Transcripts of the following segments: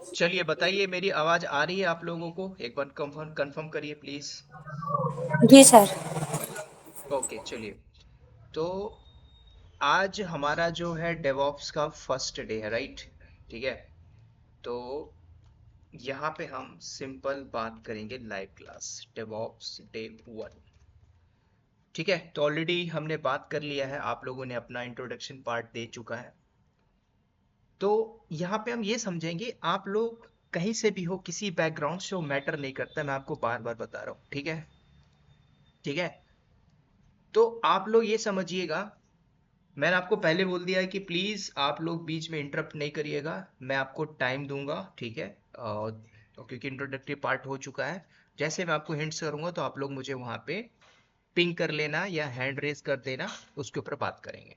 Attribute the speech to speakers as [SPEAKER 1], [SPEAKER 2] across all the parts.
[SPEAKER 1] चलिए बताइए, मेरी आवाज आ रही है आप लोगों को? एक बार कंफर्म कंफर्म करिए प्लीज।
[SPEAKER 2] जी सर।
[SPEAKER 1] ओके चलिए। तो आज हमारा जो है डेवॉप्स का फर्स्ट डे है, राइट? ठीक है। तो यहाँ पे हम सिंपल बात करेंगे, लाइव क्लास डेवॉप्स डे 1। ठीक है, तो ऑलरेडी हमने बात कर लिया है, आप लोगों ने अपना इंट्रोडक्शन पार्ट दे चुका है। तो यहाँ पे हम ये समझेंगे, आप लोग कहीं से भी हो, किसी बैकग्राउंड से हो, मैटर नहीं करता, मैं आपको बार बार बता रहा हूँ। ठीक है? ठीक है। तो आप लोग ये समझिएगा, मैंने आपको पहले बोल दिया है कि प्लीज आप लोग बीच में इंटरप्ट नहीं करिएगा, मैं आपको टाइम दूंगा। ठीक है? तो क्योंकि इंट्रोडक्टरी पार्ट हो चुका है, जैसे मैं आपको हिंट्स करूंगा तो आप लोग मुझे वहां पे पिंग कर लेना या हैंड रेज कर देना, उसके ऊपर बात करेंगे।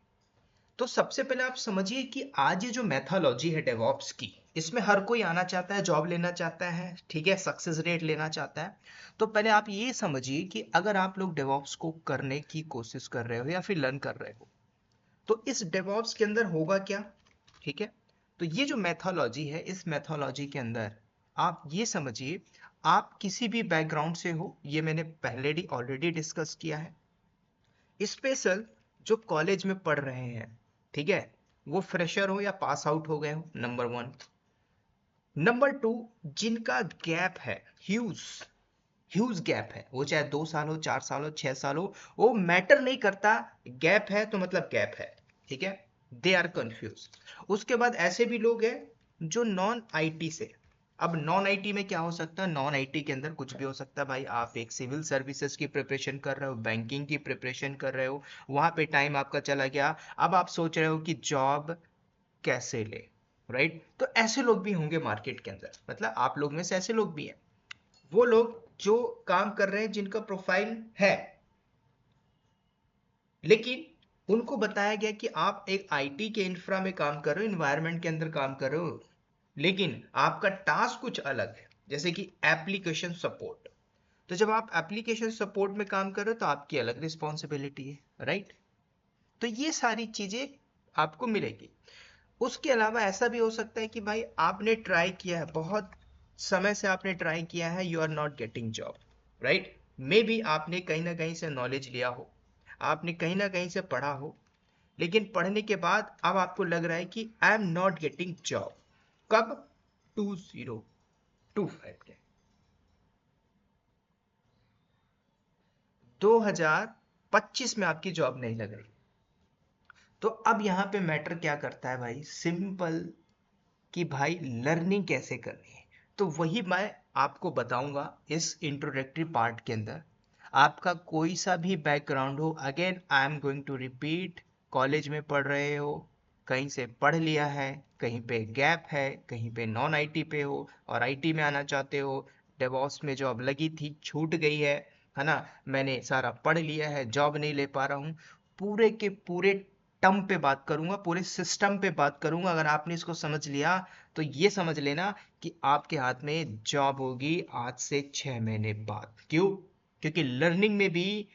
[SPEAKER 1] तो सबसे पहले आप समझिए कि आज ये जो मैथोलॉजी है डेवॉप्स की, इसमें हर कोई आना चाहता है, जॉब लेना चाहता है, ठीक है, सक्सेस रेट लेना चाहता है। तो पहले आप ये समझिए कि अगर आप लोग डेवॉप्स को करने की कोशिश कर रहे हो या फिर लर्न कर रहे हो, तो इस डेवॉप्स के अंदर होगा क्या? ठीक है। तो ये जो मैथोलॉजी है, इस मैथोलॉजी के अंदर आप ये समझिए, आप किसी भी बैकग्राउंड से हो, ये मैंने पहले ऑलरेडी डिस्कस किया है। स्पेशल जो कॉलेज में पढ़ रहे हैं, ठीक है, वो फ्रेशर हो या पास आउट हो गए हो, नंबर वन। नंबर टू, जिनका गैप है, ह्यूज ह्यूज गैप है, वो चाहे 2 साल हो, 4 साल हो, 6 साल हो, वो मैटर नहीं करता। गैप है तो मतलब गैप है। ठीक है। They are confuse. उसके बाद ऐसे भी लोग हैं जो नॉन आईटी से। अब नॉन आईटी में क्या हो सकता है? नॉन आईटी के अंदर कुछ भी हो सकता है भाई। आप एक सिविल सर्विसेज की प्रिपरेशन कर रहे हो, बैंकिंग की प्रिपरेशन कर रहे हो, वहां पे टाइम आपका चला गया, अब आप सोच रहे हो कि जॉब कैसे ले। राइट? तो ऐसे लोग भी होंगे मार्केट के अंदर, मतलब आप लोग में से ऐसे लोग भी हैं। वो लोग जो काम कर रहे हैं, जिनका प्रोफाइल है, लेकिन उनको बताया गया कि आप एक आईटी के इंफ्रा में काम कर रहे हो, इन्वायरमेंट के अंदर काम कर रहे हो, लेकिन आपका टास्क कुछ अलग है, जैसे कि एप्लीकेशन सपोर्ट। तो जब आप एप्लीकेशन सपोर्ट में काम कर रहे हो तो आपकी अलग रिस्पॉन्सिबिलिटी है, राइट? तो ये सारी चीजें आपको मिलेगी। उसके अलावा ऐसा भी हो सकता है कि भाई आपने ट्राई किया है, बहुत समय से आपने ट्राई किया है, you are not getting job, right? Maybe आपने कहीं ना कहीं से नॉलेज लिया हो, आपने कहीं ना कहीं से पढ़ा हो, लेकिन पढ़ने के बाद अब आपको लग रहा है कि I am not getting job. कब? 2025 के 2025 में आपकी जॉब नहीं लग रही। तो अब यहां पे मैटर क्या करता है भाई? सिंपल, कि भाई लर्निंग कैसे करनी है। तो वही मैं आपको बताऊंगा इस इंट्रोडक्टरी पार्ट के अंदर। आपका कोई सा भी बैकग्राउंड हो, again I am going to repeat, college में पढ़ रहे हो, कहीं से पढ़ लिया है, कहीं पे गैप है, कहीं पे नॉन आईटी पे हो और आईटी में आना चाहते हो, डेवॉप्स में जॉब लगी थी, छूट गई है ना, मैंने सारा पढ़ लिया है, जॉब नहीं ले पा रहा हूँ, पूरे के पूरे टर्म पे बात करूंगा, पूरे सिस्टम पे बात करूंगा। अगर आपने इसको समझ लिया तो ये समझ लेना कि आपके हाथ में जॉब होगी आज से 6 महीने बाद। क्यों? क्योंकि लर्निंग में भी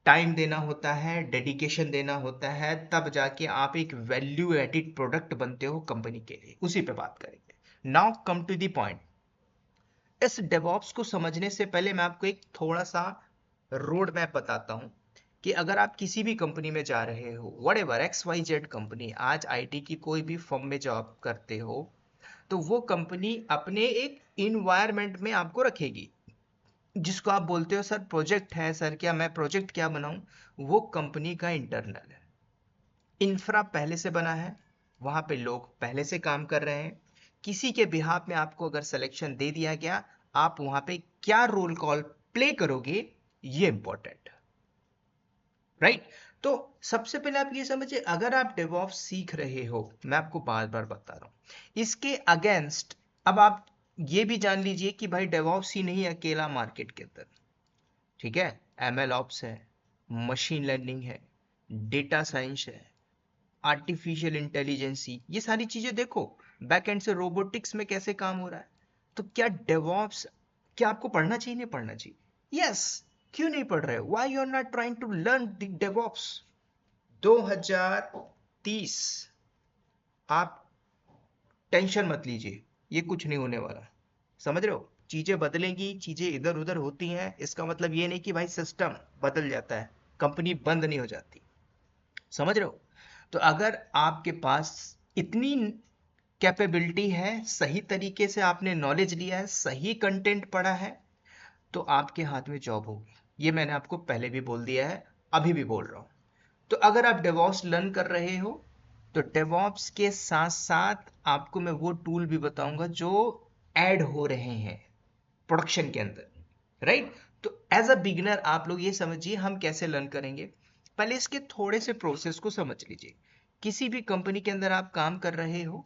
[SPEAKER 1] टाइम देना होता है, डेडिकेशन देना होता है, तब जाके आप एक वैल्यू एडिड प्रोडक्ट बनते हो कंपनी के लिए। उसी पे बात करेंगे। Now come to the point. इस डेवॉप्स को समझने से पहले मैं आपको एक थोड़ा सा रोड मैप बताता हूं कि अगर आप किसी भी कंपनी में जा रहे हो, whatever X Y Z company, आज आईटी की कोई भी फर्म में जॉब करते हो, तो वो कंपनी अपने एक इन्वायरमेंट में आपको रखेगी, जिसको आप बोलते हो सर प्रोजेक्ट है, सर क्या मैं प्रोजेक्ट क्या बनाऊं। वो कंपनी का इंटरनल है, इंफ्रा पहले से बना है, वहां पे लोग पहले से काम कर रहे हैं। किसी के बिहाफ में आपको अगर सिलेक्शन दे दिया गया, आप वहां पे क्या रोल कॉल प्ले करोगे, ये इंपॉर्टेंट, राइट? तो सबसे पहले आप ये समझिए, अगर आप डेवॉप्स सीख रहे हो, मैं आपको बार बार बता रहा हूं इसके अगेंस्ट, अब आप ये भी जान लीजिए कि भाई डेवॉप्स ही नहीं अकेला मार्केट के अंदर, ठीक है, एमएल ऑप्स है, मशीन लर्निंग है, डेटा साइंस है, आर्टिफिशियल इंटेलिजेंसी, ये सारी चीजें देखो। बैकएंड से रोबोटिक्स में कैसे काम हो रहा है। तो क्या डेवॉप्स, क्या आपको पढ़ना चाहिए, नहीं पढ़ना चाहिए? यस। क्यों नहीं पढ़ रहे हो? Why you are not trying to learn the DevOps? 2030, आप टेंशन मत लीजिए, ये कुछ नहीं होने वाला। समझ रहे हो, चीजें बदलेंगी, चीजें इधर उधर होती हैं, इसका मतलब ये नहीं कि भाई सिस्टम बदल जाता है, कंपनी बंद नहीं हो जाती। समझ रहे हो। तो अगर आपके पास इतनी कैपेबिलिटी है, सही तरीके से आपने नॉलेज लिया है, सही कंटेंट पढ़ा है, तो आपके हाथ में जॉब होगी। ये मैंने आपको पहले भी बोल दिया है, अभी भी बोल रहा हूँ। तो अगर आप डेवॉप्स लर्न कर रहे हो, तो डेवॉप्स के साथ साथ आपको मैं वो टूल भी बताऊंगा जो ऐड हो रहे हैं प्रोडक्शन के अंदर, राइट। तो एज अ बिगिनर आप लोग ये समझिए हम कैसे लर्न करेंगे। पहले इसके थोड़े से प्रोसेस को समझ लीजिए। किसी भी कंपनी के अंदर आप काम कर रहे हो,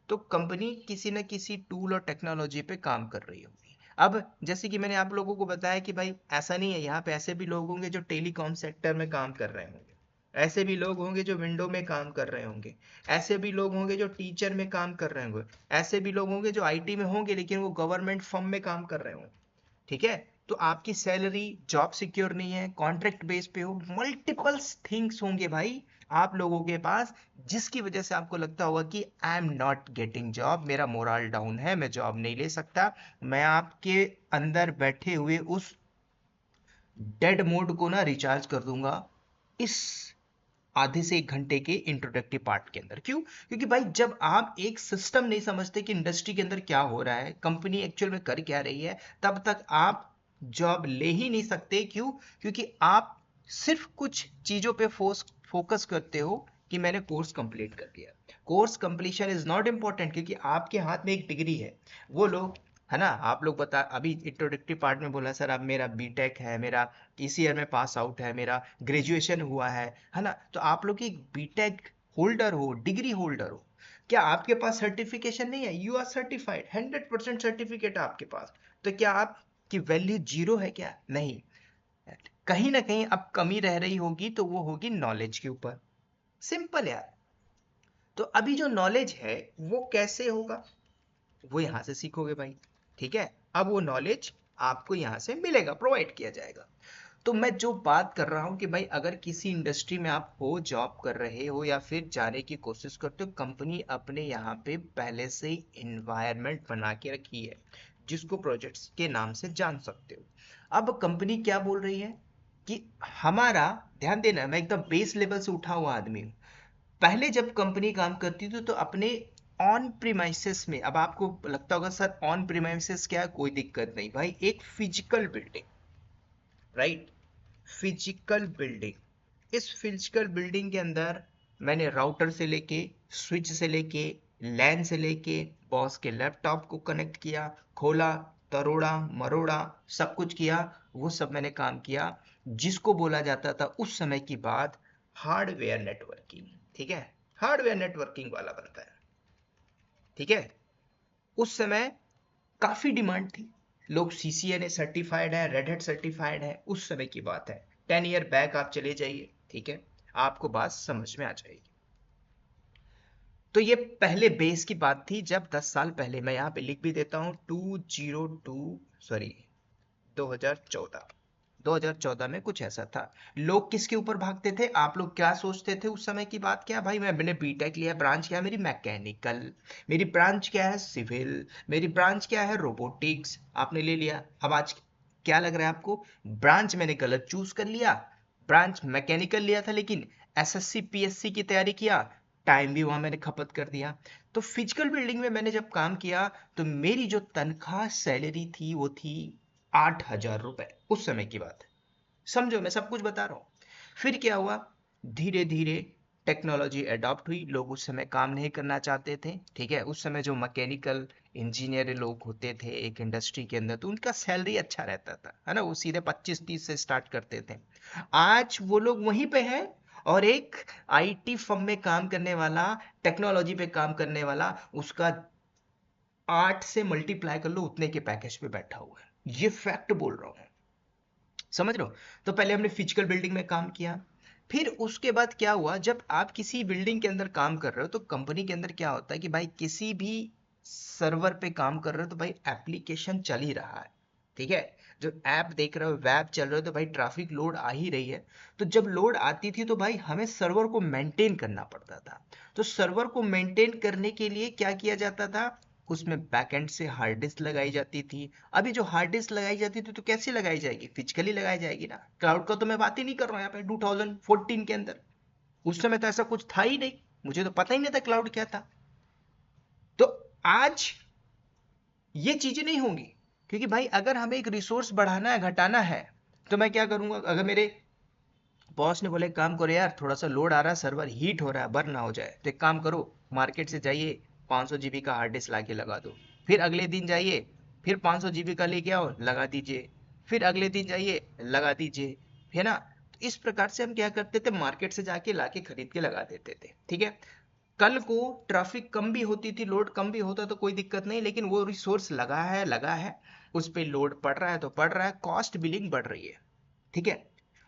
[SPEAKER 1] तो कंपनी किसी न किसी टूल और टेक्नोलॉजी पे काम कर रही होगी। अब जैसे कि मैंने आप लोगों को बताया कि भाई ऐसा नहीं है, यहाँ पे ऐसे भी लोग होंगे जो टेलीकॉम सेक्टर में काम कर रहे होंगे, ऐसे भी लोग होंगे जो विंडो में काम कर रहे होंगे, ऐसे भी लोग होंगे जो टीचर में काम कर रहे होंगे, ऐसे भी लोग होंगे जो आईटी में होंगे लेकिन वो गवर्नमेंट फर्म में काम कर रहे होंगे। ठीक है। तो आपकी सैलरी, जॉब सिक्योर नहीं है, कॉन्ट्रैक्ट बेस पे हो, मल्टीपल थिंग्स होंगे भाई आप लोगों के पास, जिसकी वजह से आपको लगता होगा कि I am not getting job, मेरा मोरल डाउन है, मैं जॉब नहीं ले सकता। मैं आपके अंदर बैठे हुए उस डेड मोड को ना रिचार्ज कर दूंगा इस आधे से 1 घंटे के इंट्रोडक्टिव पार्ट के अंदर। क्यों? क्योंकि भाई जब आप एक सिस्टम नहीं समझते कि इंडस्ट्री के अंदर क्या हो रहा है, कंपनी एक्चुअल में कर क्या रही है, तब तक आप जॉब ले ही नहीं सकते। क्यों? क्योंकि आप सिर्फ कुछ चीजों पे फोकस करते हो कि मैंने कोर्स कंप्लीट कर लिया। Course completion is not important, क्योंकि आपके हाथ में एक डिग्री है। वो लोग, है ना, आप लोग बता, अभी इंट्रोडक्टिव पार्ट में बोला सर अब मेरा बीटेक है, मेरा इस ईयर में पास आउट है, मेरा ग्रेजुएशन हुआ है ना। तो आप लोग एक बीटेक होल्डर हो, डिग्री होल्डर हो, क्या आपके पास सर्टिफिकेशन नहीं है? यू आर सर्टिफाइड, 100% सर्टिफिकेट आपके पास। तो क्या आपकी वैल्यू जीरो है? क्या नहीं। कहीं ना कहीं अब कमी रह रही होगी, तो वो होगी नॉलेज के ऊपर। सिंपल यार। तो अभी जो नॉलेज है वो कैसे होगा, वो यहां से सीखोगे भाई। ठीक है। अब वो नॉलेज आपको यहां से मिलेगा, प्रोवाइड किया जाएगा। तो मैं जो बात कर रहा हूं कि भाई अगर किसी इंडस्ट्री में आप हो, जॉब कर रहे हो या फिर जाने की कोशिश करते हो, कंपनी अपने यहाँ पे पहले से ही इन्वायरमेंट बना के रखी है, जिसको प्रोजेक्ट्स के नाम से जान सकते हो। अब कंपनी क्या बोल रही है कि हमारा, ध्यान देना, मैं एकदम बेस लेवल से उठा हुआ आदमी हूँ। पहले जब कंपनी काम करती थी तो अपने ऑन प्रीमाइसेस में, अब आपको लगता होगा सर ऑन प्रीमाइसेस क्या है, कोई दिक्कत नहीं भाई, एक physical building, right, physical building. इस फिजिकल बिल्डिंग के अंदर मैंने राउटर से लेके, स्विच से लेके, लैन से लेके बॉस के लैपटॉप को कनेक्ट किया, खोला, तरोड़ा मरोड़ा, सब कुछ किया। वो सब मैंने काम किया, जिसको बोला जाता था उस समय की बात हार्डवेयर नेटवर्किंग। ठीक है। हार्डवेयर नेटवर्किंग वाला बनता है। ठीक है। उस समय काफी डिमांड थी, लोग सीसीएनए सर्टिफाइड है, रेड हैट सर्टिफाइड है, उस समय की बात है। 10 ईयर बैक आप चले जाइए। ठीक है। आपको बात समझ में आ जाएगी। तो ये पहले बेस की बात थी, जब 10 साल पहले, मैं यहाँ पे लिख भी देता हूँ 202, सॉरी 2014, 2014 में कुछ ऐसा था। लोग किसके ऊपर भागते थे? आप लोग क्या सोचते थे उस समय की बात? क्या भाई मैंने बीटेक लिया, ब्रांच क्या है मेरी? मैकेनिकल। मेरी ब्रांच क्या है? सिविल। मेरी ब्रांच क्या है? रोबोटिक्स। आपने ले लिया। अब आज क्या लग रहा है आपको? ब्रांच मैंने गलत चूज कर लिया, ब्रांच मैकेनिकल लिया था, लेकिन एसएससी पीएससी की तैयारी किया, टाइम भी वहां मैंने खपत कर दिया। तो फिजिकल बिल्डिंग में मैंने जब काम किया, तो मेरी जो तनख्वाह सैलरी थी वो थी 8,000 रुपए, उस समय की बात है। समझो, मैं सब कुछ बता रहा हूँ। फिर क्या हुआ? धीरे धीरे टेक्नोलॉजी अडॉप्ट हुई, लोग उस समय काम नहीं करना चाहते थे। ठीक है। उस समय जो मैकेनिकल इंजीनियर लोग होते थे एक इंडस्ट्री के अंदर, तो उनका सैलरी अच्छा रहता था, है ना, वो सीधे 25-30 से स्टार्ट करते थे। आज वो लोग वहीं पे है, और एक आईटी फर्म में काम करने वाला, टेक्नोलॉजी पे काम करने वाला, उसका 8 से मल्टीप्लाई कर लो उतने के पैकेज पे बैठा हुआ है। ये फैक्ट बोल रहा हूँ। समझ रहे हो। तो पहले हमने फिजिकल बिल्डिंग में काम किया। फिर उसके बाद क्या हुआ, जब आप किसी बिल्डिंग के अंदर काम कर रहे हो, तो कंपनी के अंदर क्या होता है कि भाई किसी भी सर्वर पे काम कर रहे हो तो भाई एप्लीकेशन चल ही रहा है। ठीक है। जो ऐप देख रहे हो, वेब चल रहे हो, तो भाई ट्रैफिक लोड आ ही रही है। तो जब लोड आती थी तो भाई हमें सर्वर को मेंटेन करना पड़ता था। तो सर्वर को मेंटेन करने के लिए क्या किया जाता था? उसमें बैकएंड से हार्ड डिस्क लगाई जाती थी। अभी जो हार्ड डिस्क लगाई जाती थी तो कैसे लगाई जाएगी, फिजिकली लगाई जाएगी ना। क्लाउड का तो मैं बात ही नहीं कर रहा हूँ यहाँ पे 2014 के अंदर। उस समय तो ऐसा कुछ था ही नहीं, मुझे तो पता ही नहीं था क्लाउड क्या था। तो आज ये चीजें नहीं होंगी, क्योंकि भाई अगर हमें एक रिसोर्स बढ़ाना है घटाना है तो मैं क्या करूंगा। अगर मेरे बॉस ने बोले काम करो यार, थोड़ा सा लोड आ रहा है, सर्वर हीट हो रहा है, बर्न ना हो जाए, तो एक काम करो, मार्केट से जाइए 500 जीबी का हार्ड डिस्क लाके लगा दो। फिर अगले दिन जाइए, फिर 500 जीबी का लेके आओ, लगा दीजिए। फिर अगले दिन जाइए, लगा दीजिए, है ना। तो इस प्रकार से हम क्या करते थे, मार्केट से जाके लाके खरीद के लगा देते थे, ठीक है। कल को ट्रैफिक कम भी होती थी, लोड कम भी होता तो कोई दिक्कत नहीं, लेकिन वो रिसोर्स लगा है, उस पर लोड पड़ रहा है तो पड़ रहा है, कॉस्ट बिलिंग बढ़ रही है, ठीक है।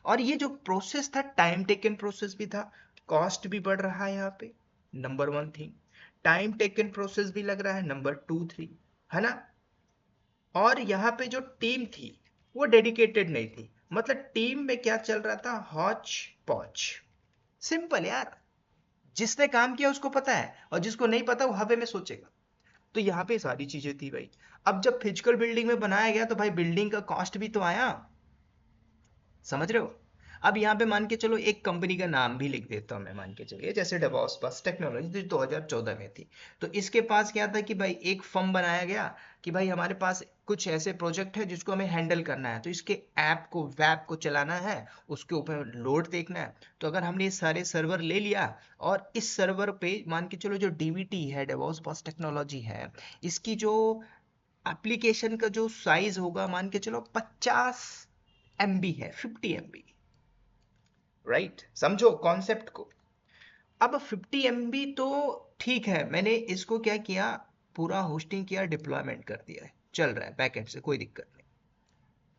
[SPEAKER 1] और ये जो प्रोसेस था, टाइम टेकन प्रोसेस भी था, कॉस्ट भी बढ़ रहा है यहाँ पे, number one thing. Time taken process भी लग रहा है, नंबर टू थ्री, है ना। और यहाँ पे जो टीम थी वो डेडिकेटेड नहीं थी, मतलब टीम में क्या चल रहा था, हॉच पॉच, सिंपल यार। जिसने काम किया उसको पता है, और जिसको नहीं पता वो हवे में सोचेगा। तो यहाँ पे सारी चीजें थी भाई। अब जब फिजिकल बिल्डिंग में बनाया गया तो भाई बिल्डिंग का कॉस्ट भी तो आया, समझ रहे हो। अब यहाँ पे मान के चलो एक कंपनी का नाम भी लिख देता हूँ मैं, मान के चलिए जैसे डेवॉप्स पास टेक्नोलॉजी, जो 2014 में थी। तो इसके पास क्या था कि भाई एक फर्म बनाया गया कि भाई हमारे पास कुछ ऐसे प्रोजेक्ट है जिसको हमें हैंडल करना है, तो इसके ऐप को वेब को चलाना है, उसके ऊपर लोड देखना है। तो अगर हमने ये सारे सर्वर ले लिया, और इस सर्वर पे मान के चलो जो डीवीटी है, डेवॉप्स पास टेक्नोलॉजी है, इसकी जो एप्लीकेशन का जो साइज होगा, मान के चलो 50 MB है, 50 MB, राइट, समझो कॉन्सेप्ट को। अब 50 MB तो ठीक है, मैंने इसको क्या किया, पूरा होस्टिंग किया, डिप्लॉयमेंट कर दिया है, चल रहा है बैकएंड से, कोई दिक्कत नहीं।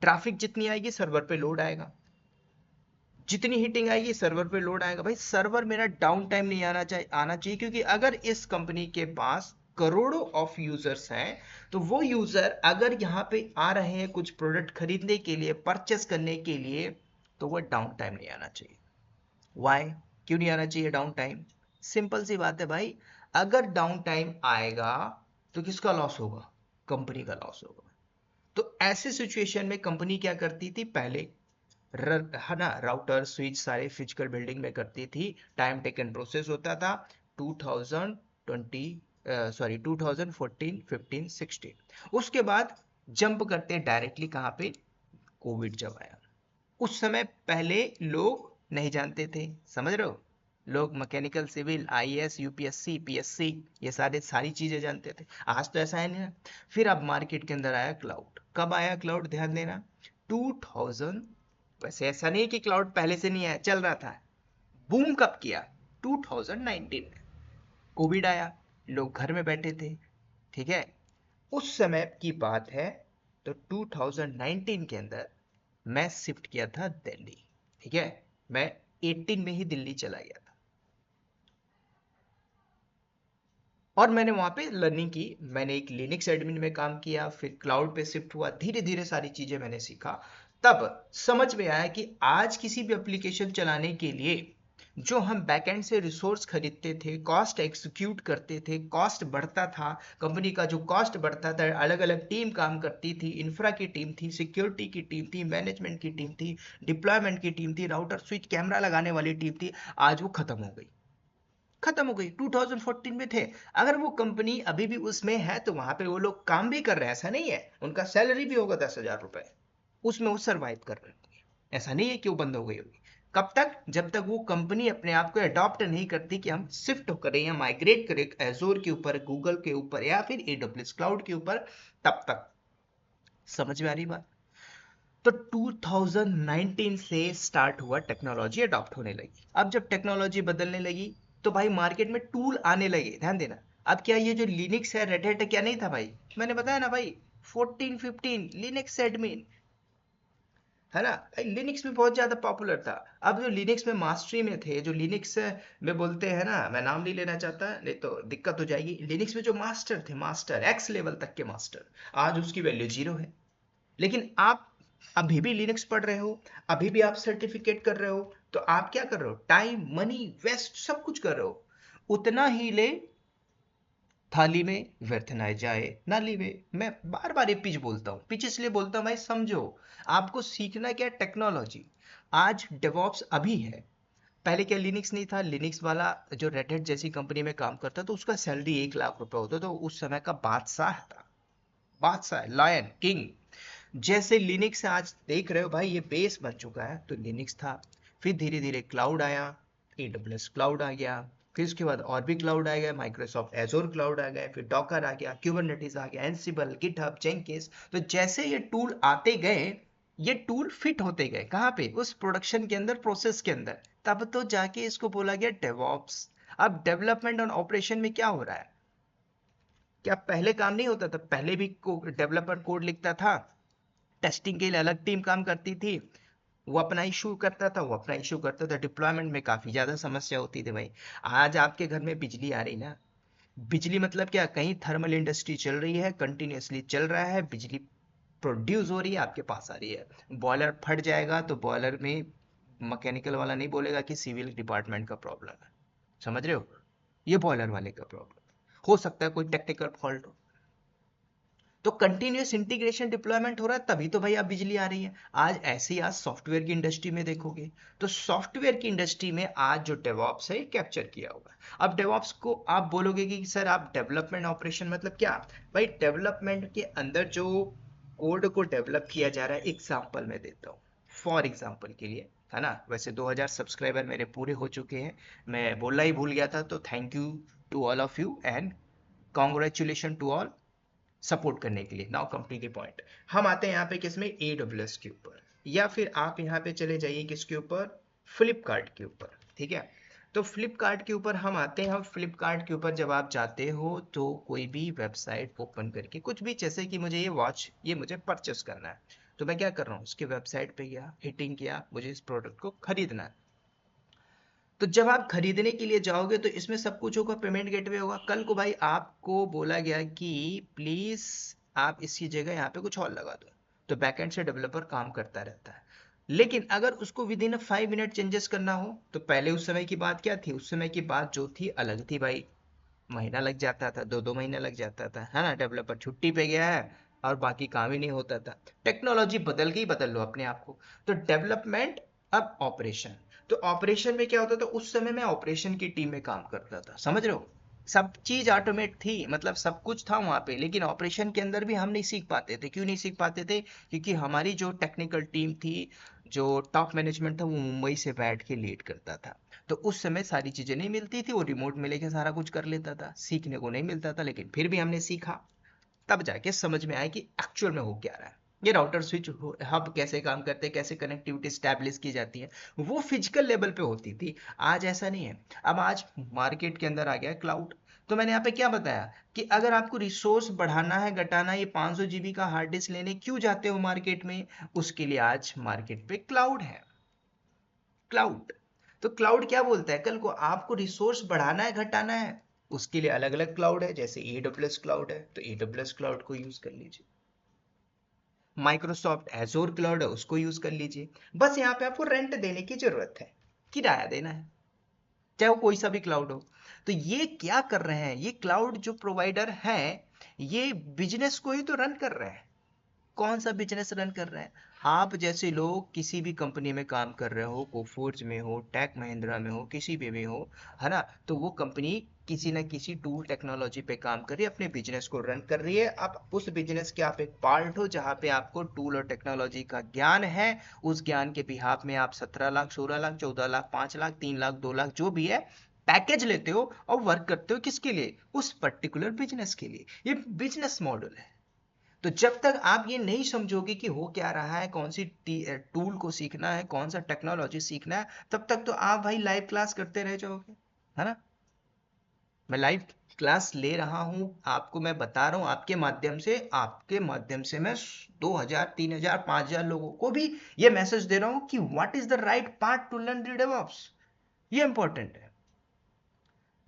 [SPEAKER 1] ट्रैफिक जितनी आएगी सर्वर पे लोड आएगा, जितनी हीटिंग आएगी सर्वर पे लोड आएगा। भाई सर्वर मेरा डाउन टाइम नहीं आना चाहिए, क्योंकि अगर इस कंपनी के पास करोड़ों ऑफ यूजर्स हैं, तो वो यूजर अगर यहाँ पे आ रहे हैं कुछ प्रोडक्ट खरीदने के लिए, परचेस करने के लिए, तो वो डाउन टाइम नहीं आना चाहिए। वाई, क्यों नहीं आना चाहिए डाउन टाइम? सिंपल सी बात है भाई, अगर डाउन टाइम आएगा तो किसका लॉस होगा, कंपनी का लॉस होगा। तो ऐसे सिचुएशन में कंपनी क्या करती थी पहले, है ना, राउटर स्विच सारे फिजिकल बिल्डिंग में करती थी, टाइम टेकन प्रोसेस होता था। 2020 सॉरी 2014 15 16, उसके बाद जंप करते हैं डायरेक्टली कहाँ पे, कोविड जब आया। उस समय पहले लोग नहीं जानते थे, समझ रहे हो, लोग mechanical civil IAS UPSC PSC ये सारी चीजें जानते थे, आज तो ऐसा है नहीं ना। फिर अब मार्केट के अंदर आया क्लाउड, कब आया क्लाउड, ध्यान देना, 2000, वैसे ऐसा नहीं कि क्लाउड पहले से नहीं आया, चल रहा था। बूम कब किया, 2019 में, कोविड आया, लोग घर में बैठे थे, ठीक है, उस समय की बात है। तो 2019 के अंदर मैं शिफ्ट किया था दिल्ली, ठीक है, मैं 18 में ही दिल्ली चला गया था, और मैंने वहां पे लर्निंग की। मैंने एक लिनक्स एडमिन में काम किया, फिर क्लाउड पे शिफ्ट हुआ, धीरे धीरे सारी चीजें मैंने सीखा। तब समझ में आया कि आज किसी भी एप्लीकेशन चलाने के लिए जो हम बैकएंड से रिसोर्स खरीदते थे, कॉस्ट एग्जीक्यूट करते थे, कॉस्ट बढ़ता था, कंपनी का जो कॉस्ट बढ़ता था, अलग अलग टीम काम करती थी, इंफ्रा की टीम थी, सिक्योरिटी की टीम थी, मैनेजमेंट की टीम थी, डिप्लॉयमेंट की टीम थी, राउटर स्विच कैमरा लगाने वाली टीम थी, आज वो खत्म हो गई, खत्म हो गई। 2014 में थे, अगर वो कंपनी अभी भी उसमें है तो वहां पे वो लोग काम भी कर रहे हैं, ऐसा नहीं है, उनका सैलरी भी होगा 10,000 रुपए, उसमें वो सरवाइव कर रहे होंगे, ऐसा नहीं है कि वो बंद हो गई होगी। कब तक, जब तक वो कंपनी अपने आप को अडॉप्ट नहीं करती कि हम शिफ्ट करें या माइग्रेट करें एजोर के ऊपर, गूगल के ऊपर, या फिर एडब्ल्यूएस क्लाउड के ऊपर, तब तक। समझ में आ रही बात। तो 2019 से स्टार्ट हुआ, टेक्नोलॉजी अडॉप्ट होने लगी। अब जब टेक्नोलॉजी बदलने लगी तो भाई मार्केट में टूल आने लगे, ध्यान देना। अब क्या ये जो लिनक्स है, रेड हैट है, क्या नहीं था भाई, मैंने बताया ना भाई, 14 15 लिनक्स एडमिन, है ना भाई, लिनक्स भी बहुत ज्यादा पॉपुलर था। अब जो लिनक्स में मास्टरी में थे, जो लिनक्स में बोलते हैं ना, मैं नाम नहीं लेना चाहता नहीं तो दिक्कत हो जाएगी, लिनक्स में जो मास्टर थे, मास्टर एक्स लेवल तक के मास्टर, आज उसकी वैल्यू जीरो है। लेकिन आप अभी भी लिनक्स पढ़ रहे हो, अभी भी आप सर्टिफिकेट कर रहे हो, तो आप क्या कर रहे हो, टाइम मनी वेस्ट सब कुछ कर रहे हो। उतना ही ले थाली में व्यर्थ ना जाए नाली में। मैं बार बार ये पिच बोलता हूँ, पिच इसलिए बोलता हूँ भाई समझो, आपको सीखना क्या, टेक्नोलॉजी। आज डेवॉप्स अभी है, पहले क्या लिनक्स नहीं था, लिनक्स वाला जो रेड हैट जैसी कंपनी में काम करता तो उसका सैलरी 1 लाख रुपए होता, तो उस समय का बादशाह था, बादशाह, लायन किंग। जैसे लिनक्स आज देख रहे हो भाई ये बेस बन चुका है, तो लिनक्स था, फिर धीरे धीरे क्लाउड आया, AWS क्लाउड आ गया, फिर उसके बाद और भी क्लाउड आ गया, माइक्रोसॉफ्ट एजोर क्लाउड आ गया, फिर डॉकर आ गया, क्यूबरनेटिस आ गया, एंसिबल, गिटहब, जेंकिंस। तो जैसे ये टूल आते गए, ये टूल फिट होते गए कहाँ पे, उस प्रोडक्शन के अंदर, प्रोसेस के अंदर, तब तो जाके इसको बोला गया डेवऑप्स। अब डेवलपमेंट और ऑपरेशन में क्या हो रहा है, क्या पहले काम नहीं होता था, पहले भी डेवलपर कोड लिखता था, टेस्टिंग के लिए अलग टीम काम करती थी, वो अपना इशू करता था, वो अपना इशू करता था, डिप्लॉयमेंट में काफी ज्यादा समस्या होती थी भाई। आज आपके घर में बिजली आ रही ना, बिजली मतलब क्या, कहीं थर्मल इंडस्ट्री चल रही है, कंटिन्यूअसली चल रहा है, बिजली प्रोड्यूस हो रही है, आपके पास आ रही है। बॉयलर फट जाएगा तो बॉयलर में मैकेनिकल वाला नहीं बोलेगा कि सिविल डिपार्टमेंट का प्रॉब्लम है, समझ रहे हो, ये बॉयलर वाले का प्रॉब्लम हो सकता है, कोई टेक्निकल फॉल्ट हो। तो कंटिन्यूस इंटीग्रेशन डिप्लॉयमेंट हो रहा है, तभी तो भाई अब बिजली आ रही है। आज ऐसे ही आज सॉफ्टवेयर की इंडस्ट्री में देखोगे, तो सॉफ्टवेयर की इंडस्ट्री में आज जो डेवॉप्स है कैप्चर किया होगा। अब डेवॉप्स को आप बोलोगे कि सर आप डेवलपमेंट ऑपरेशन मतलब क्या, भाई डेवलपमेंट के अंदर जो कोड को डेवलप किया जा रहा है, एग्जाम्पल मैं देता हूँ, फॉर एग्जाम्पल के लिए, है ना, वैसे 2000 सब्सक्राइबर मेरे पूरे हो चुके हैं, मैं बोलना ही भूल गया था, तो thank you to all of you and congratulation to all support करने के लिए। नाउ कंप्लीटली पॉइंट, हम आते हैं यहाँ पे किसमें, AWS के ऊपर, या फिर आप यहाँ पे चले जाइए किसके ऊपर, फ्लिपकार्ट के ऊपर, ठीक है। तो फ्लिपकार्ट के ऊपर हम आते हैं, हम फ्लिपकार्ट के ऊपर जब आप जाते हो तो कोई भी वेबसाइट ओपन करके कुछ भी, जैसे कि मुझे ये वॉच, ये मुझे परचेस करना है, तो मैं क्या कर रहा हूँ, उसके वेबसाइट पे गया, हिटिंग किया, मुझे इस प्रोडक्ट को खरीदना है। तो जब आप खरीदने के लिए जाओगे तो इसमें सब कुछ होगा, पेमेंट गेटवे होगा, कल को भाई आपको बोला गया कि प्लीज आप इसकी जगह यहाँ पे कुछ और लगा दो, तो बैकएंड से डेवलपर काम करता रहता है। लेकिन अगर उसको विद इन 5 मिनट चेंजेस करना हो, तो पहले उस समय की बात क्या थी, उस समय की बात जो थी अलग थी भाई, महीना लग जाता था, 2-2 महीने लग जाता था, है ना, डेवलपर छुट्टी पे गया है और बाकी काम ही नहीं होता था। टेक्नोलॉजी बदल गई, बदल लो अपने आप को। तो डेवलपमेंट, अब ऑपरेशन। तो ऑपरेशन में क्या होता था, उस समय मैं ऑपरेशन की टीम में काम करता था, समझ रहे हो, सब चीज ऑटोमेट थी, मतलब सब कुछ था वहां पे, लेकिन ऑपरेशन के अंदर भी हम नहीं सीख पाते थे। क्यों नहीं सीख पाते थे, क्योंकि हमारी जो टेक्निकल टीम थी, जो टॉप मैनेजमेंट था, वो मुंबई से बैठ के लीड करता था। तो उस समय सारी चीजें नहीं मिलती थी, वो रिमोट में लेके सारा कुछ कर लेता था, सीखने को नहीं मिलता था, लेकिन फिर भी हमने सीखा, तब जाके समझ में आया कि एक्चुअल में हो क्या रहा है, ये राउटर स्विच हब कैसे काम करते हैं, कैसे कनेक्टिविटी स्टैब्लिश की जाती है, वो फिजिकल लेवल पे होती थी। आज ऐसा नहीं है, अब आज मार्केट के अंदर आ गया क्लाउड। तो मैंने यहाँ पे क्या बताया कि अगर आपको रिसोर्स बढ़ाना है, घटाना है, ये 500 जीबी का हार्ड डिस्क लेने क्यों जाते हो मार्केट में, उसके लिए आज मार्केट पे क्लाउड है, क्लाउड। तो क्लाउड क्या बोलता है, कल को आपको रिसोर्स बढ़ाना है, घटाना है, उसके लिए अलग अलग क्लाउड है, जैसे AWS क्लाउड है, तो AWS क्लाउड को यूज कर लीजिए, माइक्रोसॉफ्ट एजोर क्लाउड है, उसको यूज कर लीजिए। बस यहाँ पे आपको रेंट देने की जरूरत है, किराया देना है, चाहे वो कोई सा भी क्लाउड हो। तो ये क्या कर रहे हैं, ये क्लाउड जो प्रोवाइडर है, ये बिजनेस को ही तो रन कर रहे हैं। कौन सा बिजनेस रन कर रहे हैं, आप जैसे लोग किसी भी कंपनी में काम कर रहे हो, कोफोर्ज में हो, टेक महिंद्रा में हो, किसी पे भी हो, है ना, तो वो कंपनी किसी ना किसी टूल टेक्नोलॉजी पे काम कर रही है, अपने बिजनेस को रन कर रही है। आप उस बिजनेस के आप एक पार्ट हो, जहाँ पे आपको टूल और टेक्नोलॉजी का ज्ञान है। उस ज्ञान के बिहाफ में आप 17 लाख, 16 लाख, 14 लाख, 5 लाख, 3 लाख, 2 लाख, जो भी है, पैकेज लेते हो और वर्क करते हो, किसके लिए, उस पर्टिकुलर बिजनेस के लिए। ये बिजनेस मॉडल है। तो जब तक आप ये नहीं समझोगे कि हो क्या रहा है, कौन सी टूल को सीखना है, कौन सा टेक्नोलॉजी सीखना है, तब तक तो आप भाई लाइव क्लास करते रह जाओगे, है ना। मैं लाइव क्लास ले रहा हूं, आपको मैं बता रहा हूं, आपके माध्यम से मैं 2000, 3000, 5000 लोगों को भी ये मैसेज दे रहा हूं कि what is the right part two learn the DevOps. ये इंपॉर्टेंट है,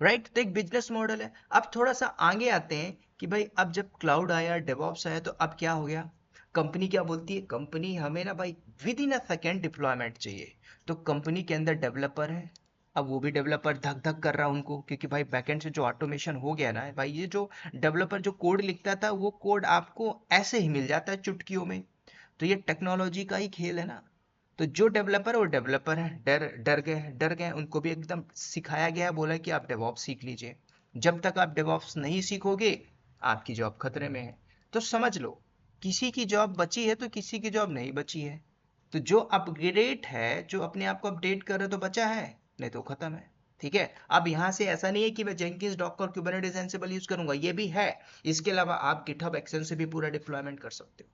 [SPEAKER 1] राइट। तो एक बिजनेस मॉडल है। अब थोड़ा सा आगे आते हैं कि भाई अब जब क्लाउड आया, डेवऑप्स आया, तो अब क्या हो गया, कंपनी क्या बोलती है, कंपनी हमें ना भाई with in a second deployment चाहिए। तो कंपनी के अंदर डेवलपर है, अब वो भी डेवलपर धक धक कर रहा है उनको, क्योंकि भाई बैकएंड से जो ऑटोमेशन हो गया ना भाई, ये जो डेवलपर जो कोड लिखता था वो कोड आपको ऐसे ही मिल जाता है चुटकियों में। तो ये टेक्नोलॉजी का ही खेल है ना। तो जो डेवलपर है वो डेवलपर है, डर गए उनको भी एकदम सिखाया गया है, बोला कि आप डेवॉप्स सीख लीजिए। जब तक आप डेवॉप्स नहीं सीखोगे आपकी जॉब खतरे में है। तो समझ लो, किसी की जॉब बची है तो किसी की जॉब नहीं बची है। तो जो अपग्रेड है, जो अपने आप को अपडेट कर रहे तो बचा है, नहीं तो खत्म है। ठीक है। अब यहाँ से ऐसा नहीं है कि मैं Jenkins Docker Kubernetes Ansible use करूंगा, ये भी है। इसके अलावा आप गिटहब एक्शन से भी पूरा डिप्लॉयमेंट कर सकते हो।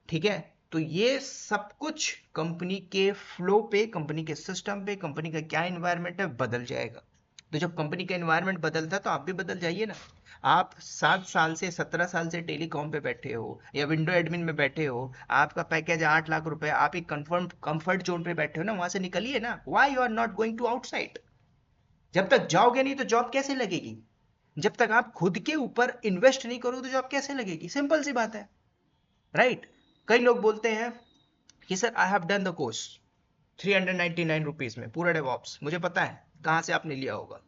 [SPEAKER 1] ठीक है। तो ये सब कुछ कंपनी के फ्लो पे, कंपनी के सिस्टम पे, कंपनी का क्या इन्वायरमेंट है बदल जाएगा। तो जब कंपनी का इन्वायरमेंट बदलता है तो आप भी बदल जाइए ना। आप 7 साल से 17 साल से टेलीकॉम पे बैठे हो या विंडो एडमिन में बैठे हो, आपका पैकेज 8 लाख रुपए, आप एक कंफर्ट जोन पे बैठे हो ना, वहां से निकलिए ना। Why you are not going to outside? जब तक जाओगे नहीं तो जॉब कैसे लगेगी? जब तक आप खुद के ऊपर इन्वेस्ट नहीं करोगे तो जॉब कैसे लगेगी? सिंपल सी बात है, राइट? कई लोग बोलते हैं कि sir I have done the course 399 rupees में पूरा डेवॉप्स, मुझे पता है कहाँ से आपने लिया होगा।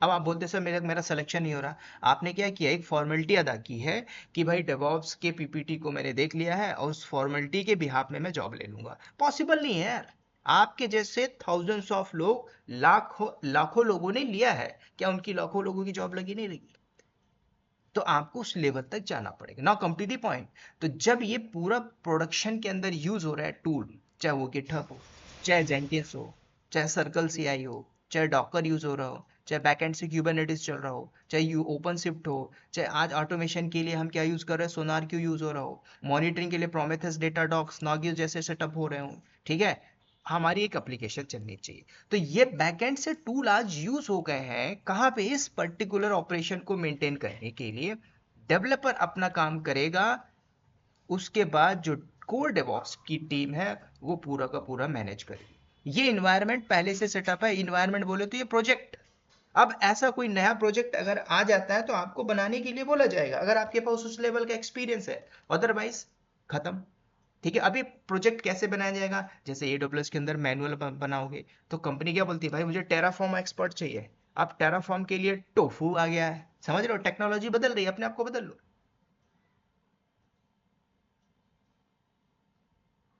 [SPEAKER 1] अब आप बोलते हैं सर मेरा मेरा सिलेक्शन नहीं हो रहा। आपने क्या किया, एक फॉर्मेलिटी अदा की है कि भाई डेवॉप्स के पीपीटी को मैंने देख लिया है और उस फॉर्मेलिटी के बिहाफ में मैं जॉब ले लूंगा। पॉसिबल नहीं है यार। आपके जैसे थाउजेंड्स ऑफ लोग, लाखों लाखों लोगों ने लिया है, क्या उनकी लाखों लोगों की जॉब लगी नहीं लगी? तो आपको उस लेवल तक जाना पड़ेगा। Now come to the point. तो जब ये पूरा प्रोडक्शन के अंदर यूज हो रहा है टूल, चाहे वो गिटहब हो, चाहे जेंकिंस हो, चाहे सर्कल सीआई हो, चाहे डॉकर यूज हो रहा हो, चाहे बैकएंड से क्यूबरनेटिस चल रहा हो, चाहे यू ओपन शिफ्ट हो, चाहे आज ऑटोमेशन के लिए हम क्या यूज कर रहे हैं, सोनार क्यू यूज हो रहा हो, मॉनिटरिंग के लिए प्रोमेथेस, डेटाडॉग, स्नॉगिस जैसे सेटअप हो रहे हो। ठीक है। हमारी एक एप्लीकेशन चलनी चाहिए। तो ये बैकएंड से टूल आज यूज हो गए हैं कहाँ पे, इस पर्टिकुलर ऑपरेशन को मेंटेन करने के लिए। डेवलपर अपना काम करेगा, उसके बाद जो कोर डेवॉप्स की टीम है वो पूरा का पूरा मैनेज करेगी। ये इन्वायरमेंट पहले से सेटअप है। इन्वायरमेंट बोले तो ये प्रोजेक्ट। अब ऐसा कोई नया प्रोजेक्ट अगर आ जाता है तो आपको बनाने के लिए बोला जाएगा, अगर आपके पास उस लेवल का एक्सपीरियंस है। अदरवाइज खत्म। ठीक है। अभी प्रोजेक्ट कैसे बनाया जाएगा, जैसे AWS के अंदर मैनुअल बनाओगे तो कंपनी क्या बोलती है, भाई मुझे टेराफॉर्म एक्सपर्ट चाहिए। अब टेराफॉर्म के लिए टोफू आ गया है। समझ रहे हो, टेक्नोलॉजी बदल रही है, अपने आप को बदल लो।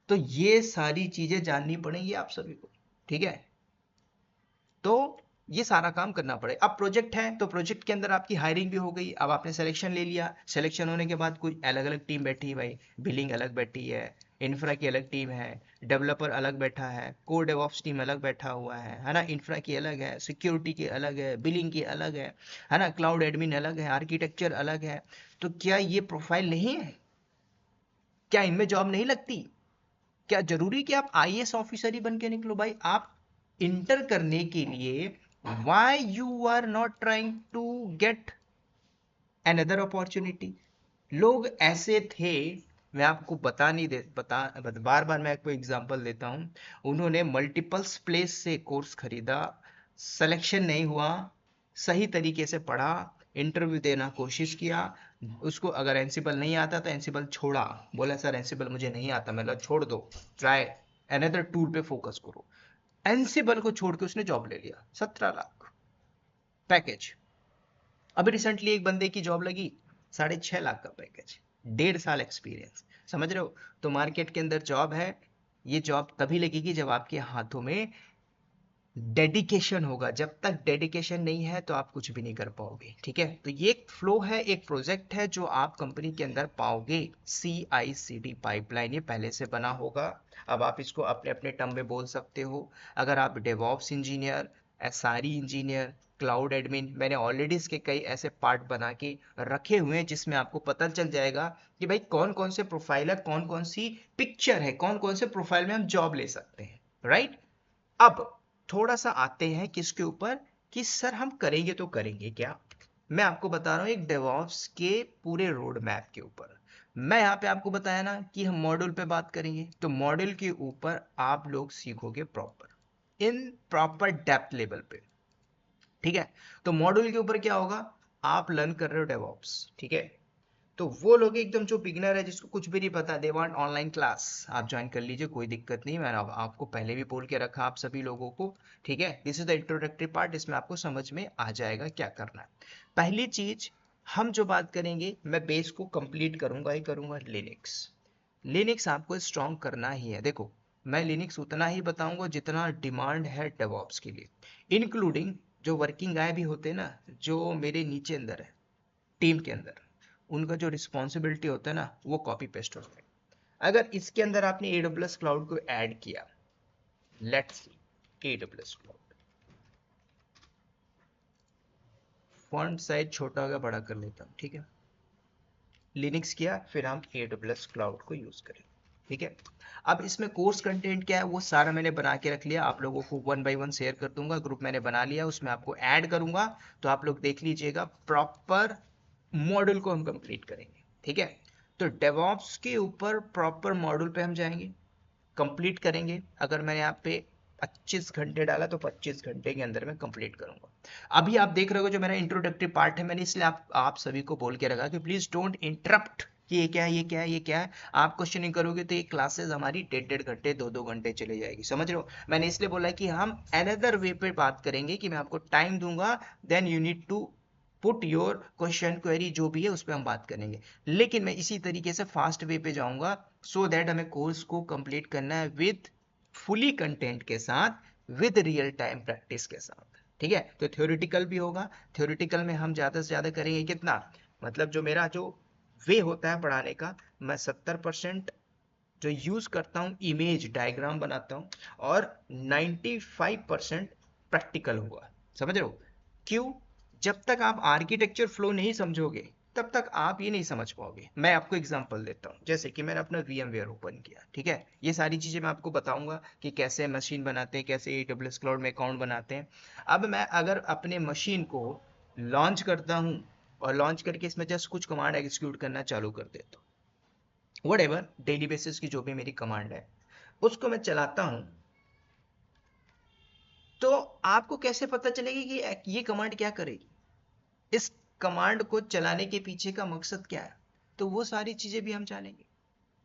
[SPEAKER 1] तो ये सारी चीजें जाननी पड़ेंगी आप सभी को। ठीक है। तो ये सारा काम करना पड़े। अब प्रोजेक्ट है तो प्रोजेक्ट के अंदर आपकी हायरिंग भी हो गई। अब आपने सिलेक्शन ले लिया, सिलेक्शन होने के बाद कुछ अलग अलग टीम बैठी है भाई। बिलिंग अलग बैठी है, इंफ्रा की अलग टीम है, डेवलपर अलग बैठा है, कोर डेवऑप्स टीम अलग बैठा हुआ है ना, इंफ्रा की अलग है, सिक्योरिटी की अलग है, बिलिंग की अलग है ना, क्लाउड एडमिन अलग है, आर्किटेक्चर अलग है। तो क्या ये प्रोफाइल नहीं है? क्या इनमें जॉब नहीं लगती? क्या जरूरी कि आप आईएएस ऑफिसर ही बन के निकलो भाई? आप इंटर करने के लिए why you are not trying to get another opportunity? लोग ऐसे थे, मैं आपको बता नहीं दे बता बार बार मैं आपको एग्जांपल देता हूं। उन्होंने मल्टीपल्स प्लेस से कोर्स खरीदा, सिलेक्शन नहीं हुआ, सही तरीके से पढ़ा, इंटरव्यू देना कोशिश किया, उसको अगर एंसिबल नहीं आता तो एंसिबल छोड़ा, बोला सर एंसिबल मुझे नहीं आता, मतलब छोड़ दो, ट्राई अनदर टूल पे फोकस करो। एंसिबल को छोड़ के उसने जॉब ले लिया, 17 लाख पैकेज। अभी रिसेंटली एक बंदे की जॉब लगी, 6.5 लाख का पैकेज, 1.5 साल एक्सपीरियंस। समझ रहे हो? तो मार्केट के अंदर जॉब है। ये जॉब तभी लगेगी जब आपके हाथों में डेडिकेशन होगा। जब तक डेडिकेशन नहीं है तो आप कुछ भी नहीं कर पाओगे। ठीक है। तो ये एक फ्लो है, एक प्रोजेक्ट है जो आप कंपनी के अंदर पाओगे। CI/CD पाइपलाइन ये पहले से बना होगा। अब आप इसको अपने अपने टर्म में बोल सकते हो। अगर आप DevOps engineer, SRE engineer, cloud admin, मैंने ऑलरेडी इसके कई ऐसे पार्ट बना के रखे हुए हैं जिसमें आपको पता चल जाएगा कि भाई कौन कौन से प्रोफाइल है, कौन कौन सी पिक्चर है, कौन कौन से प्रोफाइल में हम जॉब ले सकते हैं। राइट। अब थोड़ा सा आते हैं किसके ऊपर, कि सर हम करेंगे तो करेंगे क्या। मैं आपको बता रहा हूँ एक डेवॉप्स के पूरे रोड मैप के ऊपर। मैं यहाँ पे आपको बताया ना कि हम मॉड्यूल पे बात करेंगे, तो मॉड्यूल के ऊपर आप लोग सीखोगे proper, in proper depth level पे। ठीक है। तो मॉड्यूल के ऊपर क्या होगा, आप लर्न कर रहे हो डेवॉप्स। ठीक है। तो वो लोग एकदम जो बिगनर है, जिसको कुछ भी नहीं पता, दे वांट ऑनलाइन क्लास, आप ज्वाइन कर लीजिए, कोई दिक्कत नहीं। मैंने आपको पहले भी बोल के रखा आप सभी लोगों को, ठीक है। This is the introductory part, इसमें आपको समझ में आ जाएगा क्या करना है। पहली चीज हम जो बात करेंगे, मैं बेस को कंप्लीट करूंगा ही करूंगा, लिनक्स। लिनक्स आपको स्ट्रॉन्ग करना ही है। देखो, मैं लिनक्स उतना ही बताऊंगा जितना डिमांड है डेवऑप्स के लिए, इंक्लूडिंग जो वर्किंग गाय भी होते हैं ना, जो मेरे नीचे अंदर है टीम के अंदर, उनका जो रिस्पॉन्सिबिलिटी होता है ना, वो कॉपी पेस्ट होता है। अगर इसके अंदर आपने AWS क्लाउड को ऐड किया, let's see AWS cloud, font size छोटा होगा, बड़ा कर लेता हूं, ठीक है। लिनक्स किया, फिर हम AWS क्लाउड को यूज करें, ठीक है। अब इसमें कोर्स कंटेंट क्या है, वो सारा मैंने बना के रख लिया, आप लोगों को 1 बाय 1 शेयर कर दूंगा। ग्रुप मैंने बना लिया, उसमें आपको ऐड करूंगा, तो आप लोग देख लीजिएगा। प्रॉपर मॉड्यूल को हम कंप्लीट करेंगे, ठीक है। तो डेवॉप्स के ऊपर प्रॉपर मॉड्यूल पे हम जाएंगे, कंप्लीट करेंगे। अगर मैंने यहाँ पे 25 घंटे डाला, तो 25 घंटे के अंदर मैं कंप्लीट करूंगा। अभी आप देख रहे हो जो मेरा इंट्रोडक्टरी पार्ट है, मैंने इसलिए आप सभी को बोल के रखा कि प्लीज डोंट इंटरप्ट कि ये क्या है, ये क्या है, ये क्या है। आप क्वेश्चनिंग करोगे तो ये क्लासेस हमारी 1.5 घंटे 2-2 घंटे चले जाएगी, समझ रहे हो। मैंने इसलिए बोला कि हम अनदर वे पे बात करेंगे, कि मैं आपको टाइम दूंगा, then you need to put your question query, जो भी है उस पर हम बात करेंगे। लेकिन मैं इसी तरीके से फास्ट वे पे जाऊंगा, सो दैट हमें कोर्स को कंप्लीट करना है विद फुली कंटेंट के साथ, विद रियल टाइम प्रैक्टिस के साथ, ठीक है। तो थ्योरेटिकल भी होगा, थ्योरेटिकल में हम ज्यादा से ज्यादा करेंगे कितना, मतलब जो मेरा जो वे होता है पढ़ाने का, मैं 70% जो यूज करता हूँ इमेज डायग्राम बनाता हूँ, और 95% प्रैक्टिकल होगा, समझ रहे हो। क्यों? जब तक आप आर्किटेक्चर फ्लो नहीं समझोगे, तब तक आप ये नहीं समझ पाओगे। मैं आपको एग्जांपल देता हूँ, जैसे कि मैंने अपना VMware ओपन किया, ठीक है। ये सारी चीजें मैं आपको बताऊंगा कि कैसे मशीन बनाते हैं, कैसे AWS क्लाउड में अकाउंट बनाते हैं। अब मैं अगर अपने मशीन को लॉन्च करता हूँ, और लॉन्च करके इसमें जस्ट कुछ कमांड एग्जीक्यूट करना चालू कर देता हूँ, वट डेली बेसिस की जो भी मेरी कमांड है, उसको मैं चलाता हूं, तो आपको कैसे पता चलेगी कि ये कमांड क्या करेगी, इस कमांड को चलाने के पीछे का मकसद क्या है। तो वो सारी चीजें भी हम जानेंगे,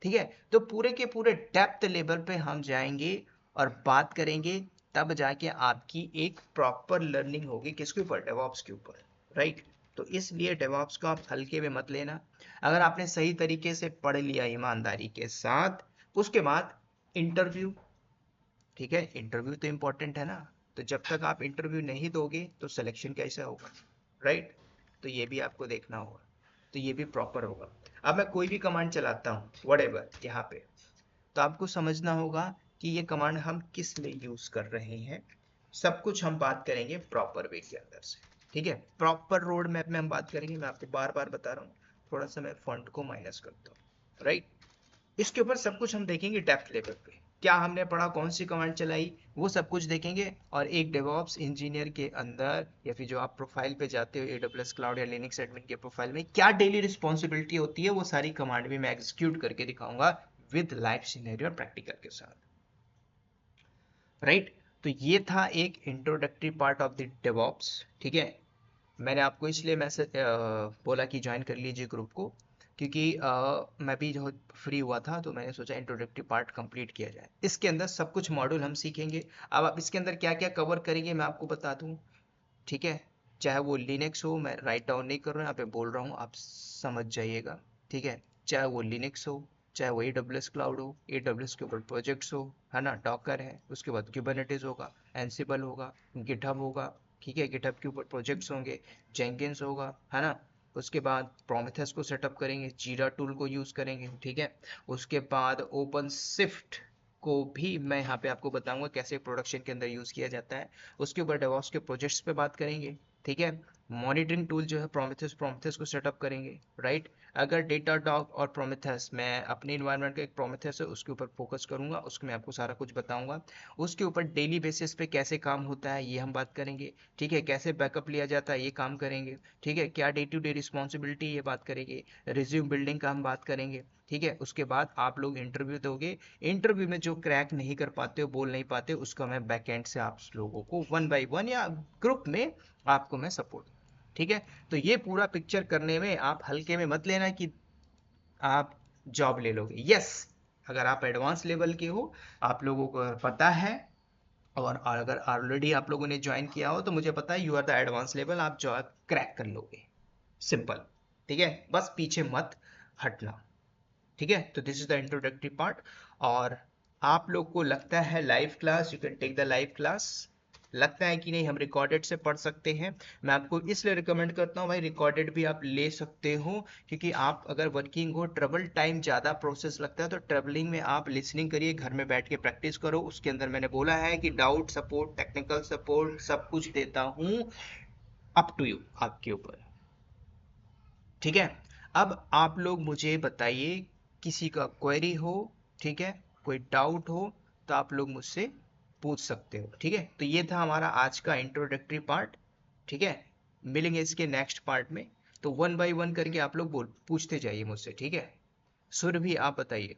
[SPEAKER 1] ठीक है। तो पूरे के पूरे डेप्थ लेवल पे हम जाएंगे और बात करेंगे, तब जाके आपकी एक प्रॉपर लर्निंग होगी, किसके ऊपर, डेवऑप्स के ऊपर, राइट। तो इसलिए डेवऑप्स को आप हल्के में मत लेना। अगर आपने सही तरीके से पढ़ लिया ईमानदारी के साथ, उसके बाद इंटरव्यू, ठीक है, इंटरव्यू तो इंपॉर्टेंट है ना। तो जब तक आप इंटरव्यू नहीं दोगे, तो सिलेक्शन कैसे होगा, राइट। तो ये भी आपको देखना होगा, तो ये भी प्रॉपर होगा। अब मैं कोई भी कमांड चलाता हूँ, वट यहाँ पे, तो आपको समझना होगा कि ये कमांड हम किस लिए यूज कर रहे हैं। सब कुछ हम बात करेंगे प्रॉपर वे के अंदर से, ठीक है। प्रॉपर रोड मैप में हम बात करेंगे, मैं आपको बार बार बता रहा हूँ। थोड़ा सा मैं फॉन्ट को माइनस करता हूँ, राइट। इसके ऊपर सब कुछ हम देखेंगे डेप्थ लेवल पे, क्या हमने पढ़ा, कौन सी कमांड चलाई, वो सब कुछ देखेंगे। और एक डेवऑप्स इंजीनियर के अंदर, या फिर जो आप प्रोफाइल पे जाते हो AWS क्लाउड या लिनक्स एडमिन के प्रोफाइल में, क्या डेली रिस्पॉन्सिबिलिटी होती है, वो सारी कमांड भी मैं एग्जीक्यूट करके दिखाऊंगा विद लाइव सिनेरियो और प्रैक्टिकल के साथ, राइट। तो ये था एक introductory part of the DevOps, ठीक है। मैंने आपको इसलिए मैसेज बोला कि ज्वाइन कर लीजिए ग्रुप को, क्योंकि मैं भी जो फ्री हुआ था, तो मैंने सोचा इंट्रोडक्टरी पार्ट कंप्लीट किया जाए। इसके अंदर सब कुछ मॉड्यूल हम सीखेंगे। अब आप इसके अंदर क्या क्या कवर करेंगे मैं आपको बता दूं, ठीक है। चाहे वो लिनक्स हो, मैं राइट डाउन नहीं कर रहा हूँ, यहाँ पे बोल रहा हूँ, आप समझ जाइएगा, ठीक है। चाहे वो लिनक्स हो, चाहे वो AWS क्लाउड हो, AWS के ऊपर प्रोजेक्ट्स हो, है ना, डॉकर है, उसके बाद कुबरनेटिस होगा, एंसिबल होगा, गिटहब होगा, ठीक है, गिटहब के ऊपर प्रोजेक्ट्स होंगे, जेंकिंस होगा, है ना। उसके बाद प्रोमेथेस को सेटअप करेंगे, जीरा टूल को यूज करेंगे, ठीक है। उसके बाद ओपन शिफ्ट को भी मैं यहाँ पे आपको बताऊंगा कैसे प्रोडक्शन के अंदर यूज किया जाता है। उसके ऊपर डेवॉप्स के प्रोजेक्ट्स पे बात करेंगे, ठीक है। मॉनिटरिंग टूल जो है प्रोमेथेस, प्रोमेथेस को सेटअप करेंगे, राइट। अगर डेटाडॉग और प्रोमेथेस, मैं अपने इन्वायरमेंट का एक प्रोमेथेस है उसके ऊपर फोकस करूंगा, उसमें आपको सारा कुछ बताऊंगा। उसके ऊपर डेली बेसिस पे कैसे काम होता है ये हम बात करेंगे, ठीक है। कैसे बैकअप लिया जाता है ये काम करेंगे, ठीक है। क्या डे टू डे रिस्पॉन्सिबिलिटी ये बात करेंगे। रिज्यूम बिल्डिंग का हम बात करेंगे, ठीक है। उसके बाद आप लोग इंटरव्यू दोगे, इंटरव्यू में जो क्रैक नहीं कर पाते हो, बोल नहीं पाते, उसका मैं बैक एंड से आप लोगों को 1 बाय 1 या ग्रुप में आपको मैं सपोर्ट, ठीक है। तो ये पूरा पिक्चर करने में आप हल्के में मत लेना कि आप जॉब ले लोगे। यस, अगर आप एडवांस लेवल के हो, आप लोगों को पता है, और अगर ऑलरेडी आप लोगों ने ज्वाइन किया हो तो मुझे पता है you are the advance level, आप जॉब क्रैक कर लोगे। सिंपल। ठीक है, बस पीछे मत हटना। ठीक है, तो this is the introductory part. और आप लोग को लगता है live class, you can take the live class, लगता है कि नहीं हम रिकॉर्डेड से पढ़ सकते हैं, मैं आपको इसलिए रिकमेंड करता हूँ भाई, रिकॉर्डेड भी आप ले सकते हो, क्योंकि आप अगर वर्किंग हो, ट्रेवल टाइम ज़्यादा प्रोसेस लगता है, तो ट्रेवलिंग में आप लिसनिंग करिए, घर में बैठ के प्रैक्टिस करो। उसके अंदर मैंने बोला है कि डाउट सपोर्ट, टेक्निकल सपोर्ट सब कुछ देता हूँ, अप टू यू, आपके ऊपर। ठीक है, अब आप लोग मुझे बताइए, किसी का क्वेरी हो, ठीक है, कोई डाउट हो, तो आप लोग मुझसे पूछ सकते हो। ठीक है, तो ये था हमारा आज का इंट्रोडक्टरी पार्ट। ठीक है, मिलेंगे इसके नेक्स्ट पार्ट में, तो वन बाय वन करके आप लोग बोल पूछते जाइए मुझसे। ठीक है, सुर भी आप बताइए।